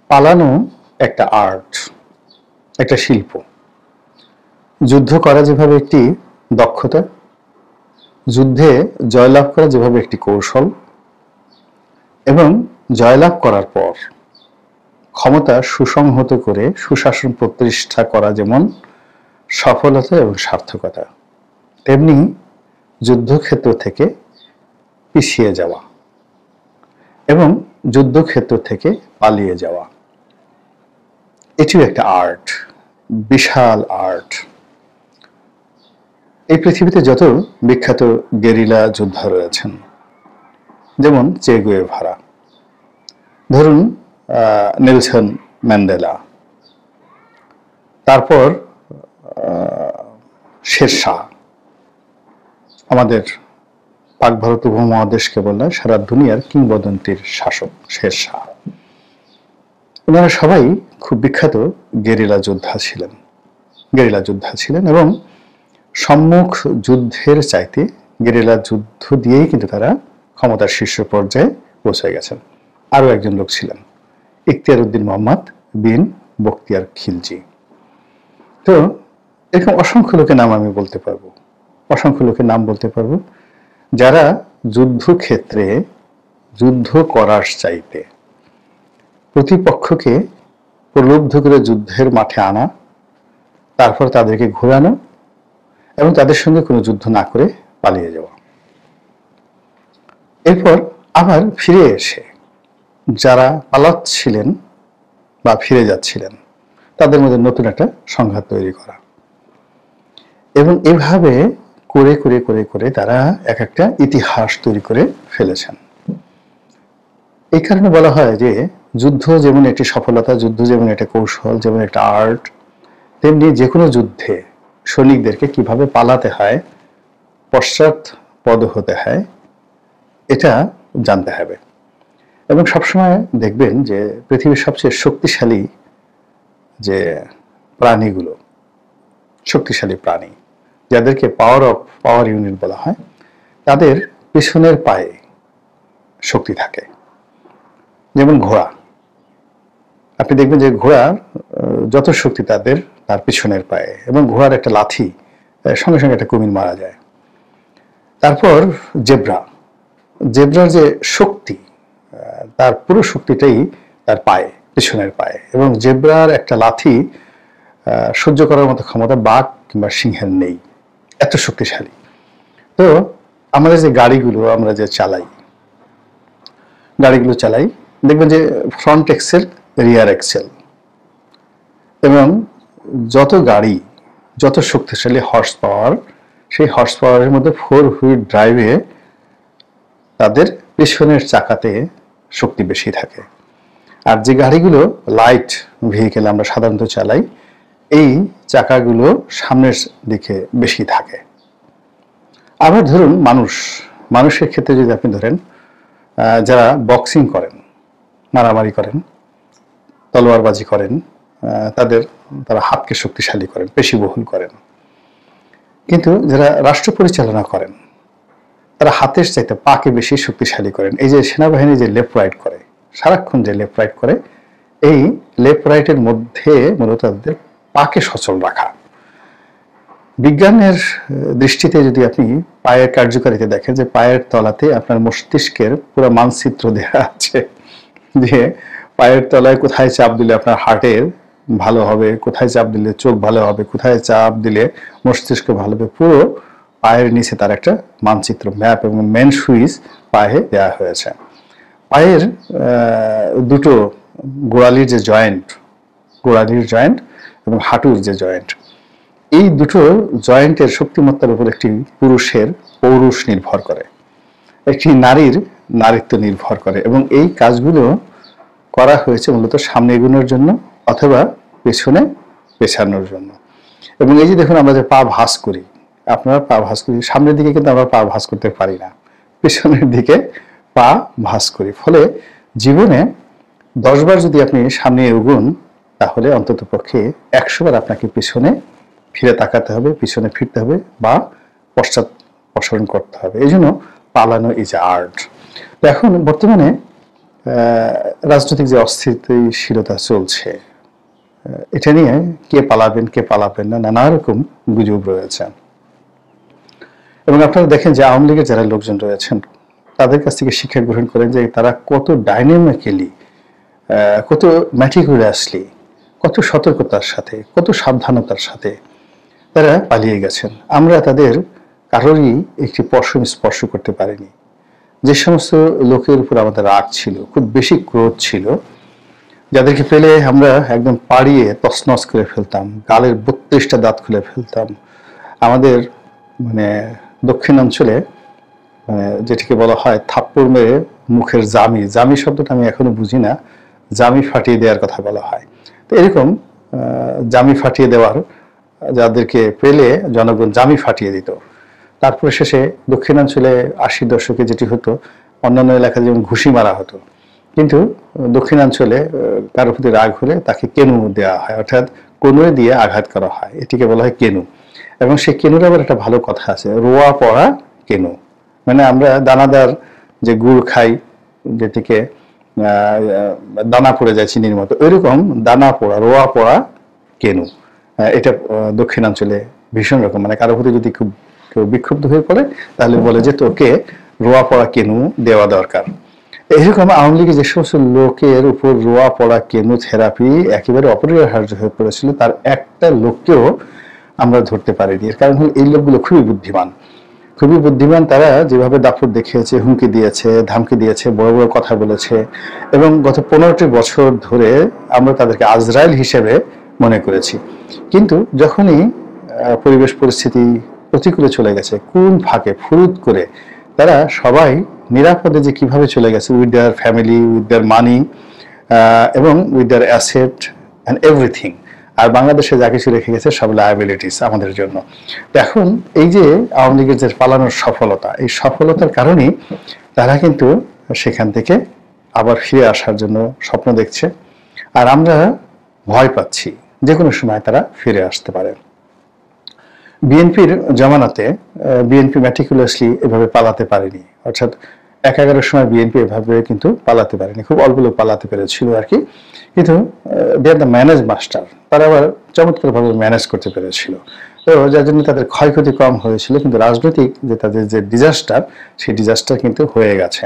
পালানো একটা আর্ট, একটা শিল্প। যুদ্ধ করা যেভাবে একটি দক্ষতা, যুদ্ধে জয়লাভ করা যেভাবে একটি কৌশল, এবং জয়লাভ করার পর ক্ষমতা সুসংহত করে সুশাসন প্রতিষ্ঠা করা যেমন সফলতা এবং সার্থকতা, তেমনি যুদ্ধক্ষেত্র থেকে পিছিয়ে যাওয়া এবং যুদ্ধক্ষেত্র থেকে পালিয়ে যাওয়া, এটিও একটা আর্ট, বিশাল আর্ট। এই পৃথিবীতে যত বিখ্যাত গেরিলা যোদ্ধা রয়েছেন, যেমন চে গুয়েভারা, ধরুন নেলসন ম্যান্ডেলা, তারপর শেরশাহ, আমাদের পাক ভারত উপমহাদেশকে বললে সারা দুনিয়ার কিংবদন্তির শাসক শেরশাহ, ওনারা সবাই খুব বিখ্যাত গেরিলা যোদ্ধা ছিলেন এবং সম্মুখ যুদ্ধের চাইতে গেরিলা যুদ্ধ দিয়েই কিন্তু তারা ক্ষমতার শীর্ষ পর্যায়ে পৌঁছে গেছেন। আরও একজন লোক ছিলেন ইখতিয়ার উদ্দিন মোহাম্মদ বিন বখতিয়ার খিলজি। তো এরকম অসংখ্য লোকের নাম আমি বলতে পারবো, যারা যুদ্ধক্ষেত্রে যুদ্ধ করার চাইতে প্রতিপক্ষকে প্রলুব্ধ করে যুদ্ধের মাঠে আনা, তারপর তাদেরকে ঘোরানো এবং তাদের সঙ্গে কোনো যুদ্ধ না করে পালিয়ে যাওয়া। এরপর আবার ফিরে এসে যারা পালাচ্ছিলেন বা ফিরে যাচ্ছিলেন তাদের মধ্যে নতুন একটা সংঘাত তৈরি করা, এবং এভাবে করে করে করে করে তারা এক একটা ইতিহাস তৈরি করে ফেলেছেন। এই কারণে বলা হয় যে যুদ্ধ যেমন একটি সফলতা, যুদ্ধ যেমন একটা কৌশল, যেমন একটা আর্ট, তেমনি যে কোনো যুদ্ধে সৈনিকদেরকে কিভাবে পালাতে হয়, পশ্চাৎপদ হতে হয়, এটা জানতে হবে। এবং সবসময় দেখবেন যে পৃথিবীর সবচেয়ে শক্তিশালী যে প্রাণীগুলো, শক্তিশালী প্রাণী যাদেরকে পাওয়ার ইউনিট বলা হয়, তাদের পিছনের পায়ে শক্তি থাকে। যেমন ঘোড়া, আপনি দেখবেন যে ঘোড়ার যত শক্তি তার পিছনের পায়ে, এবং ঘোড়ার একটা লাথি সঙ্গে সঙ্গে একটা কুমির মারা যায়। তারপর জেব্রার যে শক্তি, তার পুরো শক্তিটাই তার পায়ে, পিছনের পায়ে, এবং জেব্রার একটা লাথি সহ্য করার মতো ক্ষমতা বাঘ কিংবা সিংহের নেই, এত শক্তিশালী। তো আমাদের যে গাড়িগুলো আমরা যে চালাই, দেখবেন যে ফ্রন্ট এক্সেল, রিয়ার এক্সেল, এবং যত গাড়ি যত শক্তিশালী হর্স পাওয়ার, সেই হর্স পাওয়ারের মধ্যে 4 হুইল ড্রাইভে তাদের পেছনের চাকাতে শক্তি বেশি থাকে। আর যে গাড়িগুলো লাইট ভেহিকেল আমরা সাধারণত চালাই, এই চাকাগুলো সামনের দিকে বেশি থাকে। আবার ধরুন মানুষের ক্ষেত্রে যদি আপনি ধরেন, যারা বক্সিং করেন, মারামারি করেন, তলোয়ারবাজি করেন, তারা হাতকে শক্তিশালী করেন, পেশিবহুল করেন। কিন্তু যারা রাষ্ট্র পরিচালনা করেন, তারা হাতের চাইতে পাকে বেশি শক্তিশালী করেন। এই যে সেনাবাহিনী যে লেফট রাইট করে, সারাক্ষণ যে লেফট রাইট করে, এই লেফট রাইটের মধ্যে মূলত তাদের পাকে সচল রাখা। বিজ্ঞানের দৃষ্টিতে যদি আপনি পায়ের কার্যকারিতা দেখেন, যে পায়ের তলাতে আপনার মস্তিষ্কের পুরো মানচিত্র দেওয়া আছে, যে পায়ের তলায় কোথায় চাপ দিলে আপনার হার্টের ভালো হবে, কোথায় চাপ দিলে চোখ ভালো হবে, কোথায় চাপ দিলে মস্তিষ্ক ভালো হবে, পুরো পায়ের নিচে তার একটা মানচিত্র, ম্যাপ এবং মেন সুইচ পায়ে দেওয়া হয়েছে। পায়ের দুটো গোড়ালির যে জয়েন্ট এবং হাঁটুর যে জয়েন্ট, এই দুটো জয়েন্টের শক্তিমত্তার উপর একটি পুরুষের পৌরুষ নির্ভর করে, একটি নারীর নারীত্ব নির্ভর করে, এবং এই কাজগুলো করা হয়েছে মূলত সামনে এগোনোর জন্য অথবা পেছনে পেছানোর জন্য। এবং এই যে দেখুন, আমরা যে পা ভাঁজ করি, আপনারা পা ভাঁজ করি, সামনের দিকে কিন্তু আমরা পা ভাঁজ করতে পারি না, পেছনের দিকে পা ভাঁজ করি। ফলে জীবনে 10 বার যদি আপনি সামনে এগোন, তাহলে অন্তত পক্ষে 100 বার আপনাকে পিছনে ফিরে তাকাতে হবে, পিছনে ফিরতে হবে বা পশ্চাৎপসরণ করতে হবে। এই জন্য পালানো ইজ আর্ট। এখন বর্তমানে রাজনৈতিক যে অস্থিতিশীলতা চলছে, এটা নিয়ে কে পালাবেন না নানা রকম গুজব রয়েছে। এবং আপনারা দেখেন যে আওয়ামী লীগের যারা লোকজন রয়েছেন তাদের কাছ থেকে শিক্ষা গ্রহণ করেন যে তারা কত ডাইনামিক্যালি, কত ম্যাটিকুলাসলি, কত সতর্কতার সাথে, কত সাবধানতার সাথে তারা পালিয়ে গেছেন। আমরা তাদের কারোরই একটি পশম স্পর্শ করতে পারিনি। যে সমস্ত লোকের উপর আমাদের রাগ ছিল, খুব বেশি ক্রোধ ছিল, যাদেরকে পেলে আমরা একদম পাড়িয়ে তছনছ করে ফেলতাম, গালের 32টা দাঁত খুলে ফেলতাম। আমাদের মানে দক্ষিণাঞ্চলে যেটিকে বলা হয় থাপ্পড় মেরে মুখের জামি শব্দটা আমি এখনো বুঝি না, জামি ফাটিয়ে দেওয়ার কথা বলা হয়। তো এরকম জামি ফাটিয়ে দেওয়ার, যাদেরকে পেলে জনগণ জামি ফাটিয়ে দিত। তারপরে শেষে দক্ষিণাঞ্চলে 80 দশকে যেটি হতো, অন্যান্য এলাকায় যেমন ঘুষি মারা হতো, কিন্তু দক্ষিণাঞ্চলে কারোর প্রতি রাগ হলে তাকে কেনু দেওয়া হয়, অর্থাৎ কনুয়ে দিয়ে আঘাত করা হয়। এটিকে বলা হয় কেনু। এবং সেই কেনুর আবার একটা ভালো কথা আছে, রোয়া পড়া কেনু। মানে আমরা দানাদার যে গুড় খাই, যেটিকে দানা পড়ে যায় চিনির মতো, ওইরকম দানা পড়া, রোয়া পড়া কেনু। এটা দক্ষিণাঞ্চলে ভীষণ রকম, মানে কারোর প্রতি যদি খুব কেউ বিক্ষুব্ধ হয়ে পড়ে তাহলে বলে যে তোকে রোয়া পড়া কেনু দেওয়া দরকার। এইরকম আওয়ামী লীগের যে সমস্ত লোকের উপর রোয়া পড়া কেনু থেরাপি একেবারে অপরিহার্য হয়ে পড়েছিল, তার একটা লোককেও আমরা ধরতে পারিনি। এর কারণ হল এই লোকগুলো খুবই বুদ্ধিমান। তারা যেভাবে দাপট দেখিয়েছে, হুমকি দিয়েছে, ধামকি দিয়েছে, বড় বড় কথা বলেছে, এবং গত 15টি বছর ধরে আমরা তাদেরকে আজরাইল হিসেবে মনে করেছি। কিন্তু যখনই পরিবেশ পরিস্থিতি প্রতিকূলে চলে গেছে, কোন ফাঁকে ফুরুত করে তারা সবাই নিরাপদে যে কিভাবে চলে গেছে, with their family, with their money, এবং with their asset and everything. আর বাংলাদেশে যা কিছু রেখে গেছে সব লায়াবিলিটিস আমাদের জন্য। এখন এই যে আওয়ামী লীগের যে পালানোর সফলতা, এই সফলতার কারণেই তারা কিন্তু সেখান থেকে আবার ফিরে আসার জন্য স্বপ্ন দেখছে। আর আমরা ভয় পাচ্ছি যে কোনো সময় তারা ফিরে আসতে পারে। বিএনপির জামানাতে বিএনপি ম্যাটিকুলাসলি এভাবে পালাতে পারেনি, অর্থাৎ 11 সময় বিএনপি এভাবে কিন্তু পালাতে পারেনি, খুব অল্প লোক পালাতে পেরেছিল আর কি। কিন্তু দে আর দ্য ম্যানেজ মাস্টার, তারা আবার চমৎকারভাবে ম্যানেজ করতে পেরেছিল। তো যার জন্য তাদের ক্ষয়ক্ষতি কম হয়েছিল, কিন্তু রাজনৈতিক যে তাদের যে ডিজাস্টার, সেই ডিজাস্টার কিন্তু হয়ে গেছে।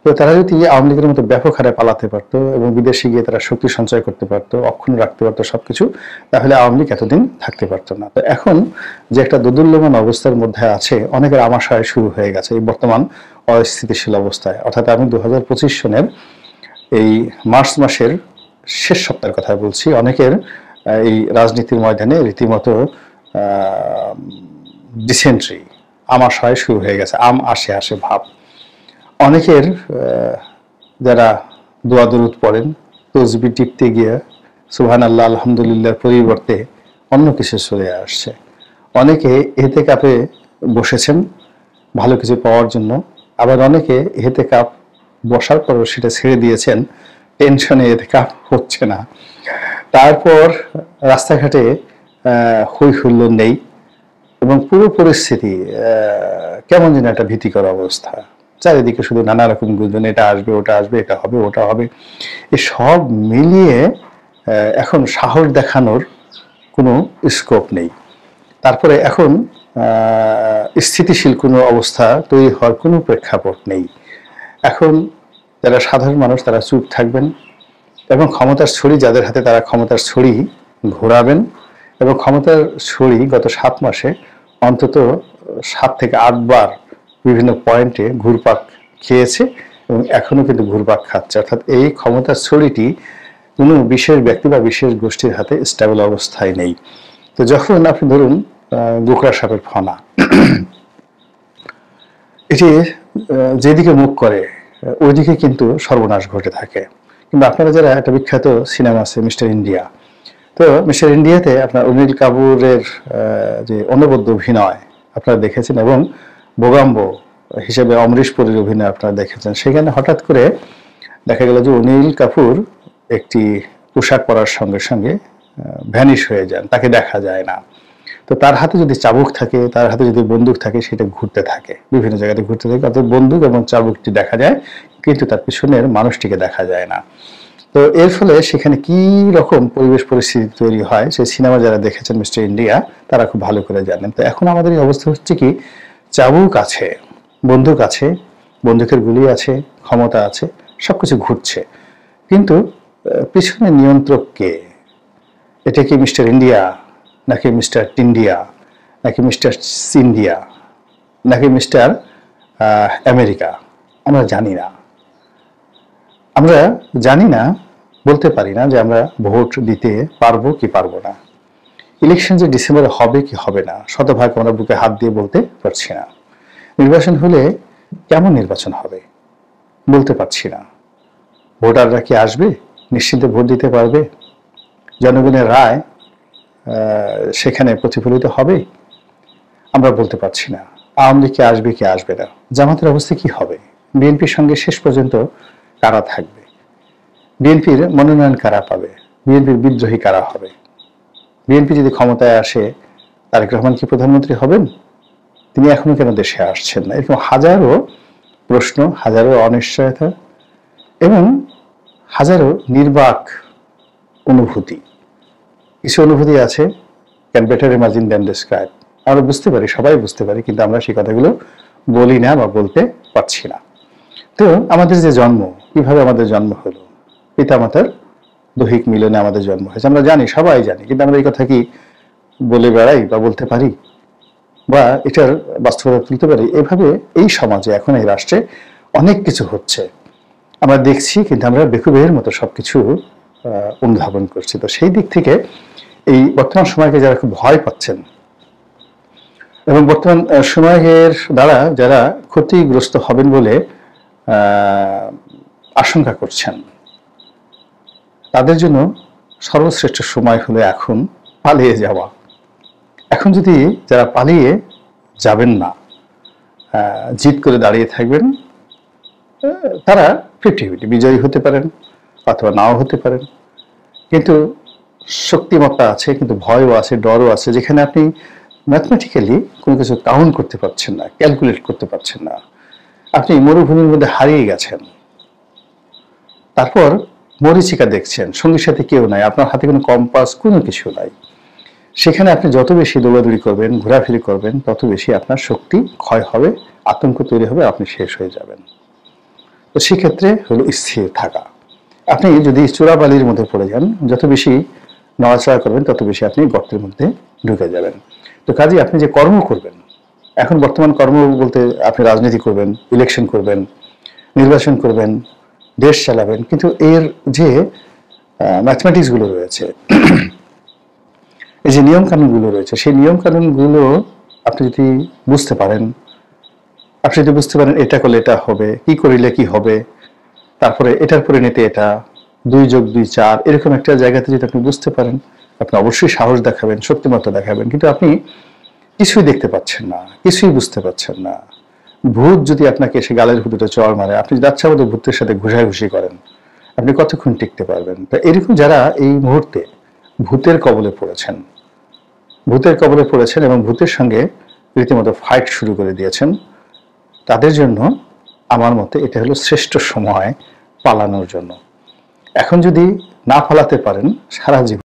তো তারা যদি আওয়ামী লীগের মতো ব্যাপক হারে পালাতে পারতো এবং বিদেশে গিয়ে তারা শক্তি সঞ্চয় করতে পারতো, অক্ষুণ্ণ রাখতে পারতো সবকিছু, তাহলে আওয়ামী লীগ এতদিন থাকতে পারতো না। তো এখন যে একটা দোদুল্যমান অবস্থার মধ্যে আছে, অনেকের আমাশয় শুরু হয়ে গেছে এই বর্তমান অস্থিতিশীল অবস্থায়। অর্থাৎ আমি 2025 সনের এই মার্চ মাসের শেষ সপ্তাহের কথা বলছি। অনেকের এই রাজনীতির ময়দানে রীতিমতো ডিসেন্ট্রি, আমাশয় শুরু হয়ে গেছে, আসে ভাব। অনেকের যারা দোয়া দরুদ পড়েন, তসবি টিপতে গিয়ে সুবহানাল্লাহ আলহামদুলিল্লাহর পরিবর্তে অন্য কিছু চলে আসছে। অনেকে ইহতেকাফে বসেছেন ভালো কিছু পাওয়ার জন্য, আবার অনেকে ইহতেকাফ বসার পরও সেটা ছেড়ে দিয়েছেন, টেনশনে ইহতেকাফ হচ্ছে না। তারপর রাস্তাঘাটে হই হুল্লোড় নেই এবং পুরো পরিস্থিতি কেমন যেন একটা ভীতিকর অবস্থা। চারিদিকে শুধু নানা রকম গুঞ্জন, এটা আসবে, ওটা আসবে, এটা হবে, ওটা হবে। এই সব মিলিয়ে এখন সাহস দেখানোর কোনো স্কোপ নেই। তারপরে এখন স্থিতিশীল কোনো অবস্থা তৈরি হওয়ার কোনো প্রেক্ষাপট নেই। এখন যারা সাধারণ মানুষ তারা চুপ থাকবেন এবং ক্ষমতার ছড়ি যাদের হাতে, তারা ক্ষমতার ছড়ি ঘোরাবেন। এবং ক্ষমতার ছড়ি গত 7 মাসে অন্তত 7 থেকে 8 বার বিভিন্ন পয়েন্টে ঘুরপাক খেয়েছে এবং এখনো কিন্তু ঘুরপাক খাচ্ছে। অর্থাৎ এই ক্ষমতার ছড়িটি কোনো বিশেষ ব্যক্তি বা বিশেষ গোষ্ঠীর হাতে স্টেবল অবস্থায় নেই। তো যখন আপনি ধরুন গোকরা সাপের ফনা, এটি যেদিকে মুখ করে ওইদিকে কিন্তু সর্বনাশ ঘটে থাকে। কিন্তু আপনারা যারা একটা বিখ্যাত সিনেমা আছে মিস্টার ইন্ডিয়া, তো মিস্টার ইন্ডিয়াতে আপনার অনিল কাপুরের যে অনবদ্য অভিনয় আপনারা দেখেছেন, এবং বোগাম্বো হিসেবে অমরিশ পুরীর অভিনয় আপনারা দেখেছেন। সেখানে হঠাৎ করে দেখা গেল যে অনিল কাপুর একটি পোশাক পরার সঙ্গে সঙ্গে ভ্যানিশ হয়ে যান, তাকে দেখা যায় না। তো তো তার হাতে যদি চাবুক থাকে, তার হাতে যদি বন্দুক থাকে, সেটা ঘুরতে থাকে, বিভিন্ন জায়গাতে ঘুরতে থাকে। অর্থাৎ বন্দুক এবং চাবুকটি দেখা যায়, কিন্তু তার পিছনের মানুষটিকে দেখা যায় না। তো এর ফলে সেখানে কি রকম পরিবেশ পরিস্থিতি তৈরি হয়, সেই সিনেমা যারা দেখেছেন মিস্টার ইন্ডিয়া তারা খুব ভালো করে জানেন। তো এখন আমাদের এই অবস্থা হচ্ছে কি, চাবুক আছে, বন্দুক আছে, বন্দুকের গুলি আছে, ক্ষমতা আছে, সবকিছু ঘুরছে, কিন্তু পিছনে নিয়ন্ত্রক কে? এটা কি মিস্টার ইন্ডিয়া, নাকি মিস্টার টিন্ডিয়া, নাকি মিস্টার সিন্ডিয়া, নাকি মিস্টার আমেরিকা? আমরা জানি না। আমরা জানি না, বলতে পারি না যে আমরা ভোট দিতে পারবো কি পারবো না। ইলেকশন যে ডিসেম্বরে হবে কি হবে না, শতভাগ আমরা বুকে হাত দিয়ে বলতে পারছি না। নির্বাচন হলে কেমন নির্বাচন হবে বলতে পারছি না। ভোটাররা কি আসবে, নিশ্চিন্তে ভোট দিতে পারবে? জনগণের রায় সেখানে প্রতিফলিত হবে? আমরা বলতে পারছি না। আওয়ামী লীগ কি আসবে কি আসবে না, জামাতের অবস্থা কি হবে, বিএনপির সঙ্গে শেষ পর্যন্ত কারা থাকবে, বিএনপির মনোনয়ন কারা পাবে, বিএনপির বিদ্রোহী কারা হবে, বিএনপি যদি ক্ষমতায় আসে তারেক রহমান কি প্রধানমন্ত্রী হবেন, তিনি এখনো কেন দেশে আসছেন না? এরকম হাজারো প্রশ্ন, হাজারো অনিশ্চয়তা এবং হাজারো নির্বাক অনুভূতি। কিছু অনুভূতি আছে, can better imagine than describe. আমরা বুঝতে পারি, সবাই বুঝতে পারি, কিন্তু আমরা সেই কথাগুলো বলি না বা বলতে পারছি না। তো আমাদের যে জন্ম, কিভাবে আমাদের জন্ম হলো, পিতামাতার দৈহিক মিলনে আমাদের জন্ম হয়েছে, আমরা জানি, সবাই জানি, কিন্তু আমরা এই কথা কি বলে বেড়াই বা বলতে পারি বা এটার বাস্তবতা তুলতে পারি? এভাবে এই সমাজে, এখন এই রাষ্ট্রে অনেক কিছু হচ্ছে, আমরা দেখছি, কিন্তু আমরা বেকুবের মতো সবকিছু অনুধাবন করছি। তো সেই দিক থেকে এই বর্তমান সময়কে যারা খুব ভয় পাচ্ছেন এবং বর্তমান সময়ের দ্বারা যারা ক্ষতিগ্রস্ত হবেন বলে আশঙ্কা করছেন, তাদের জন্য সর্বশ্রেষ্ঠ সময় হলো এখন পালিয়ে যাওয়া। এখন যদি যারা পালিয়ে যাবেন না, জিদ করে দাঁড়িয়ে থাকবেন, তারা 50-50 বিজয়ী হতে পারেন অথবা নাও হতে পারেন। কিন্তু শক্তিমত্তা আছে, কিন্তু ভয়ও আছে, ডরও আছে, যেখানে আপনি ম্যাথমেটিক্যালি কোনো কিছু কাউন্ট করতে পারছেন না, ক্যালকুলেট করতে পারছেন না। আপনি মরুভূমির মধ্যে হারিয়ে গেছেন, তারপর মরীচিকা দেখছেন, সঙ্গীর সাথে কেউ নাই, আপনার হাতে কোনো কম্পাস, কোনো কিছু নাই। সেখানে আপনি যত বেশি দৌড়াদৌড়ি করবেন, ঘোরাফেরি করবেন, তত বেশি আপনার শক্তি ক্ষয় হবে, আতঙ্ক তৈরি হবে, আপনি শেষ হয়ে যাবেন। তো সেক্ষেত্রে হলো স্থির থাকা। আপনি যদি চোরাবালির মধ্যে পড়ে যান, যত বেশি নড়াচড়া করবেন, তত বেশি আপনি গর্তের মধ্যে ঢুকে যাবেন। তো কাজে আপনি যে কর্ম করবেন, এখন বর্তমান কর্ম বলতে আপনি রাজনীতি করবেন, ইলেকশন করবেন, নির্বাচন করবেন, দেশ চালাবেন, কিন্তু এর যে ম্যাথমেটিক্সগুলো রয়েছে, এই যে নিয়ম কানুনগুলো রয়েছে, সেই নিয়ম কানুনগুলো আপনি যদি বুঝতে পারেন, আপনি যদি বুঝতে পারেন এটা করলে এটা হবে, কি করিলে কি হবে, তারপরে এটার পরিণতি এটা, 2+2 4, এরকম একটা জায়গাতে যদি আপনি বুঝতে পারেন, আপনি অবশ্যই সাহস দেখাবেন, শক্তিমত্তা দেখাবেন। কিন্তু আপনি কিছুই দেখতে পাচ্ছেন না, কিছুই বুঝতে পাচ্ছেন না। ভূত যদি আপনাকে এসে গালের হুদুতে চড় মারে, আপনি যদি আচ্ছা মতো ভূতের সাথে ঘুষাঘুষি করেন, আপনি কতক্ষণ টিকতে পারবেন? তো এরকম যারা এই মুহূর্তে ভূতের কবলে পড়েছেন, ভূতের কবলে পড়েছেন এবং ভূতের সঙ্গে রীতিমতো ফাইট শুরু করে দিয়েছেন, তাদের জন্য আমার মতে এটা হলো শ্রেষ্ঠ সময় পালানোর জন্য। এখন যদি না পালাতে পারেন, সারা জীবন